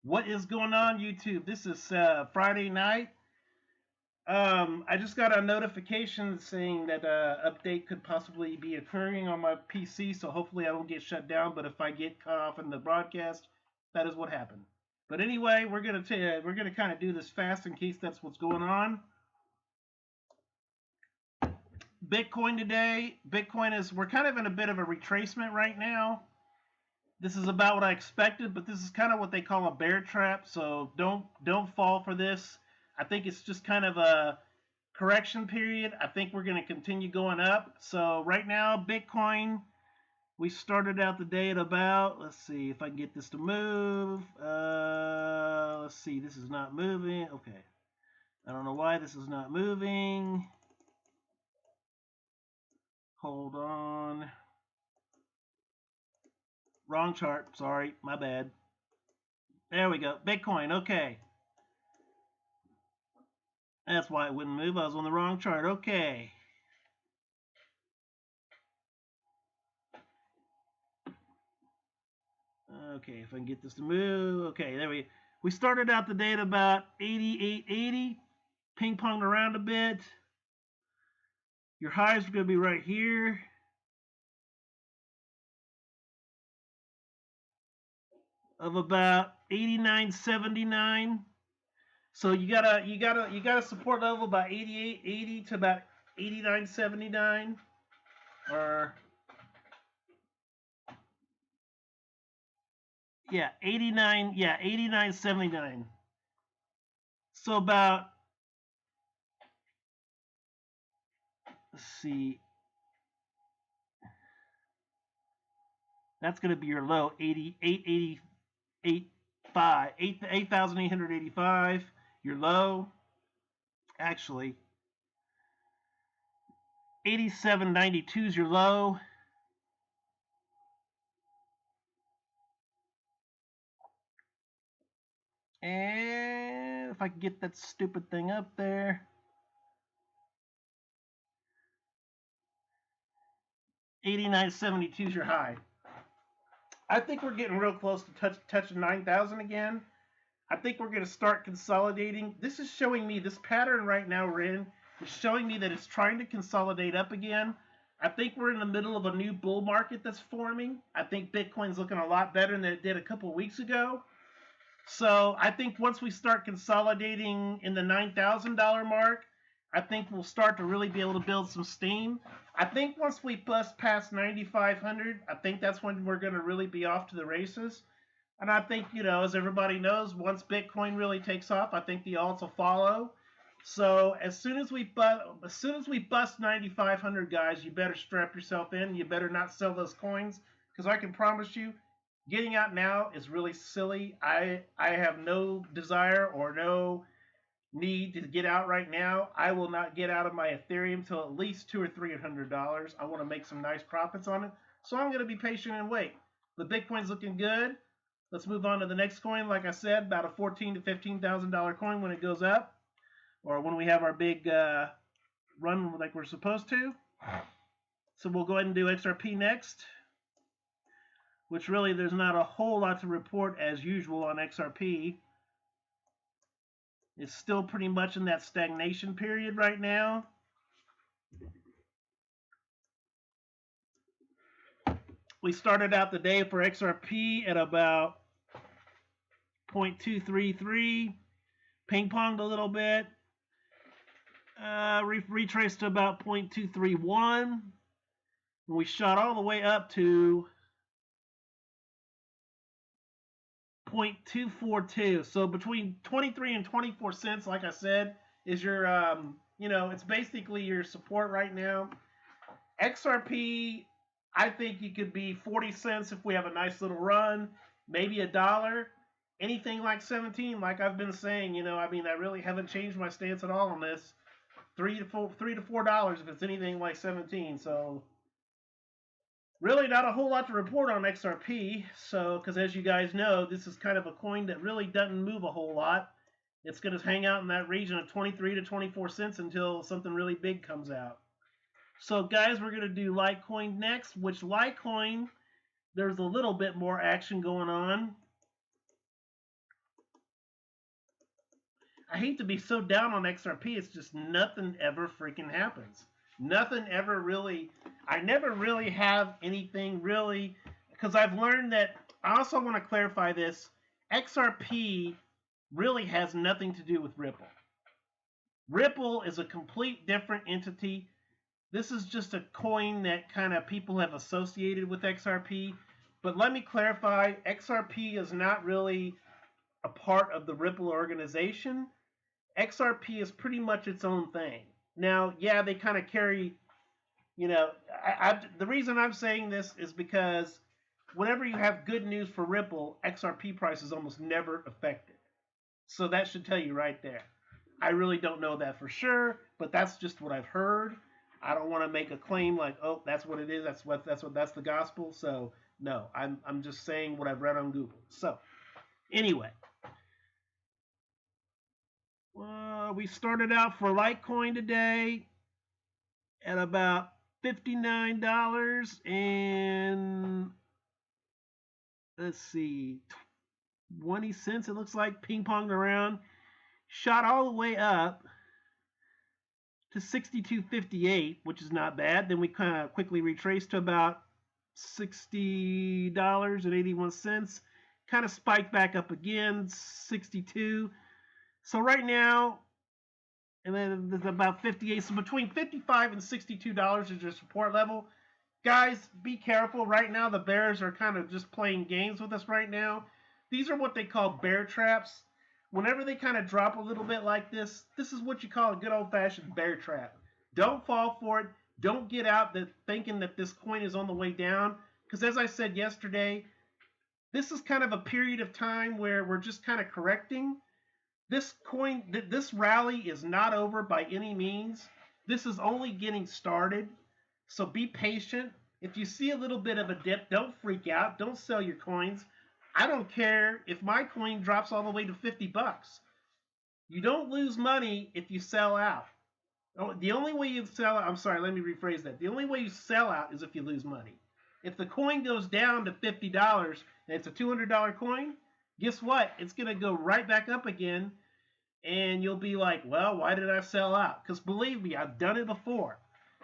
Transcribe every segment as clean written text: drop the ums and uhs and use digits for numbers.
What is going on, YouTube? This is Friday night. I just got a notification saying that update could possibly be occurring on my PC, so hopefully I don't get shut down. But if I get cut off in the broadcast, that is what happened. But anyway, we're gonna kind of do this fast in case that's what's going on. Bitcoin today. Bitcoin is we're kind of in a bit of a retracement right now. This is about what I expected, but this is kind of what they call a bear trap. So don't fall for this. I think it's just kind of a correction period. I think we're going to continue going up. So right now, Bitcoin, we started out the day at about, let's see if I can get this to move. Let's see, this is not moving. Okay. I don't know why this is not moving. Hold on. Wrong chart. Sorry, my bad. There we go. Bitcoin. Okay. That's why it wouldn't move. I was on the wrong chart. Okay. Okay, if I can get this to move. Okay, there we started out the day at about 88.80. Ping ponged around a bit. Your highs are going to be right here. Of about 89.79. So you got a support level about 88.80 to about 89.79, or yeah, 89.79. So about, let's see, that's going to be your low, 8,885. Your low, actually, 87.92 is your low. And if I can get that stupid thing up there, 89.72 is your high. I think we're getting real close to touching 9,000 again. I think we're going to start consolidating. This is showing me, this pattern right now we're in is showing me that it's trying to consolidate up again. I think we're in the middle of a new bull market that's forming. I think Bitcoin's looking a lot better than it did a couple of weeks ago. So I think once we start consolidating in the $9,000 mark, I think we'll start to really be able to build some steam. I think once we bust past 9,500, I think that's when we're going to really be off to the races. And I think, as everybody knows, once Bitcoin really takes off, I think the alts will follow. So as soon as we bust 9,500, guys, you better strap yourself in. You better not sell those coins, because I can promise you, getting out now is really silly. I have no desire or no need to get out right now. I will not get out of my Ethereum till at least $200 or $300. I want to make some nice profits on it, so I'm going to be patient and wait. The Bitcoin's looking good. Let's move on to the next coin. Like I said, about a $14,000 to $15,000 coin when it goes up, or when we have our big run like we're supposed to. So we'll go ahead and do XRP next, which really there's not a whole lot to report as usual on XRP. It's still pretty much in that stagnation period right now. We started out the day for XRP at about 0.233, ping-ponged a little bit, retraced to about 0.231. We shot all the way up to 0.242. So between 23 and 24 cents, like I said, is your, it's basically your support right now. XRP, I think you could be 40 cents if we have a nice little run, maybe $1. Anything like 17, like I've been saying, I really haven't changed my stance at all on this. $3 to $4 if it's anything like 17. So really not a whole lot to report on XRP. So, because as you guys know, this is kind of a coin that really doesn't move a whole lot. It's going to hang out in that region of 23 to 24 cents until something really big comes out. So guys, we're going to do Litecoin next, which Litecoin, there's a little bit more action going on. I hate to be so down on XRP. It's just nothing ever freaking happens. Nothing ever really. I never really have anything really, because I've learned that. I also want to clarify this. XRP really has nothing to do with Ripple. Ripple is a complete different entity. This is just a coin that kind of people have associated with XRP. But let me clarify, XRP is not really a part of the Ripple organization. XRP is pretty much its own thing. Now, yeah, they kind of carry, the reason I'm saying this is because whenever you have good news for Ripple, XRP price is almost never affected. So that should tell you right there. I really don't know that for sure, but that's just what I've heard. I don't want to make a claim like, oh, that's what it is. That's the gospel. So no, I'm just saying what I've read on Google. So anyway, we started out for Litecoin today at about $59 and let's see, 20 cents. It looks like ping-ponged around, shot all the way up to 62.58, which is not bad. Then we kind of quickly retraced to about $60.81. Kind of spiked back up again, 62. So right now, and then there's about 58. So between $55 and $62 is your support level. Guys, be careful. Right now, the bears are kind of just playing games with us right now. These are what they call bear traps. Whenever they kind of drop a little bit like this, this is what you call a good old-fashioned bear trap. Don't fall for it. Don't get out thinking that this coin is on the way down. Because as I said yesterday, this is kind of a period of time where we're just kind of correcting. This rally is not over by any means. This is only getting started. So be patient. If you see a little bit of a dip, don't freak out. Don't sell your coins. I don't care if my coin drops all the way to $50. You don't lose money if you sell out. The only way you sell out, I'm sorry, let me rephrase that. The only way you sell out is if you lose money. If the coin goes down to $50 and it's a $200 coin, guess what? It's going to go right back up again. And you'll be like, well, why did I sell out? Because believe me, I've done it before.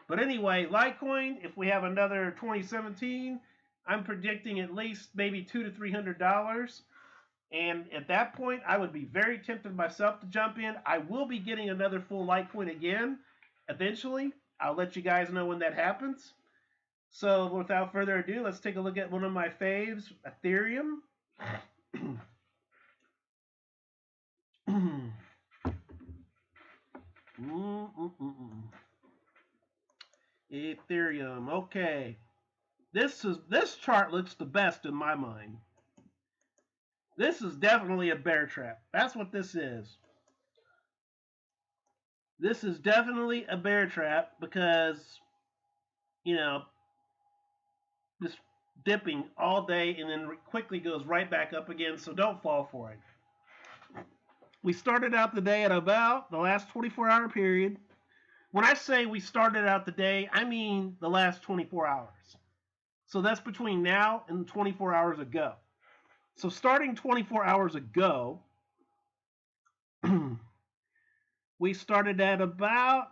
But anyway, Litecoin, if we have another 2017, I'm predicting at least maybe $200 to $300. And at that point, I would be very tempted myself to jump in. I will be getting another full Litecoin again eventually. I'll let you guys know when that happens. So without further ado, let's take a look at one of my faves, Ethereum. Ethereum. Okay. This chart looks the best in my mind. This is definitely a bear trap. That's what this is. This is definitely a bear trap because, just dipping all day and then quickly goes right back up again, so don't fall for it. We started out the day at about the last 24-hour period. When I say we started out the day, I mean the last 24 hours. So that's between now and 24 hours ago. So starting 24 hours ago, we started at about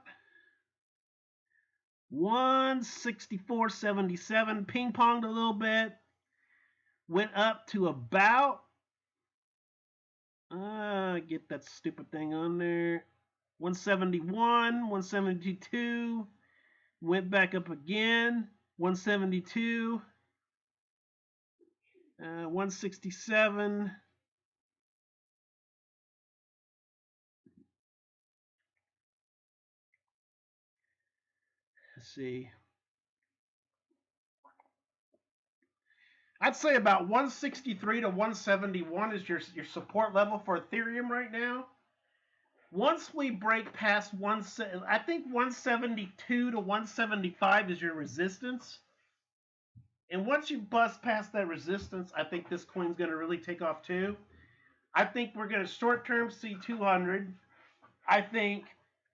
164.77, ping-ponged a little bit, went up to about, get that stupid thing on there, 171, 172, went back up again, 172, 167, let's see, I'd say about 163 to 171 is your support level for Ethereum right now. Once we break past I think 172 to 175 is your resistance. And once you bust past that resistance, I think this coin's going to really take off too. I think we're going to short term see 200. I think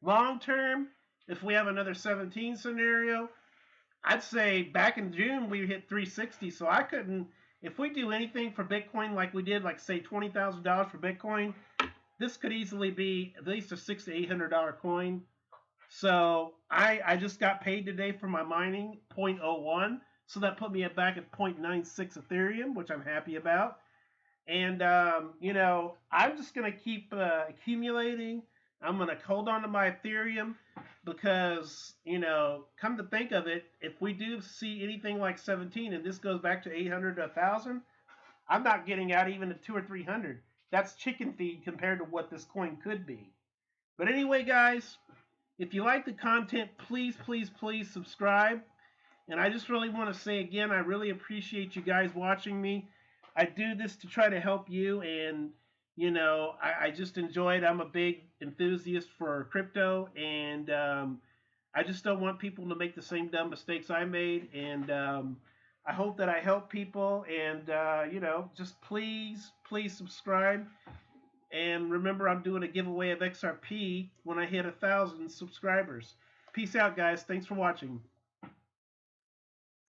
long term, if we have another 17 scenario, I'd say back in June we hit 360. So I couldn't, if we do anything for Bitcoin like we did, like say $20,000 for Bitcoin, this could easily be at least a $600 to $800 coin. So I just got paid today for my mining 0.01. So that put me back at 0.96 Ethereum, which I'm happy about. And, I'm just going to keep accumulating. I'm going to hold on to my Ethereum because, come to think of it, if we do see anything like 17 and this goes back to 800 to 1,000, I'm not getting out even to 2 or 300. That's chicken feed compared to what this coin could be. But anyway, guys, if you like the content, please, please, please subscribe. And I just really want to say again, I really appreciate you guys watching me. I do this to try to help you, and I just enjoy it. I'm a big enthusiast for crypto, and I just don't want people to make the same dumb mistakes I made. And I hope that I help people, and just please, please subscribe. And remember, I'm doing a giveaway of XRP when I hit 1,000 subscribers. Peace out, guys. Thanks for watching.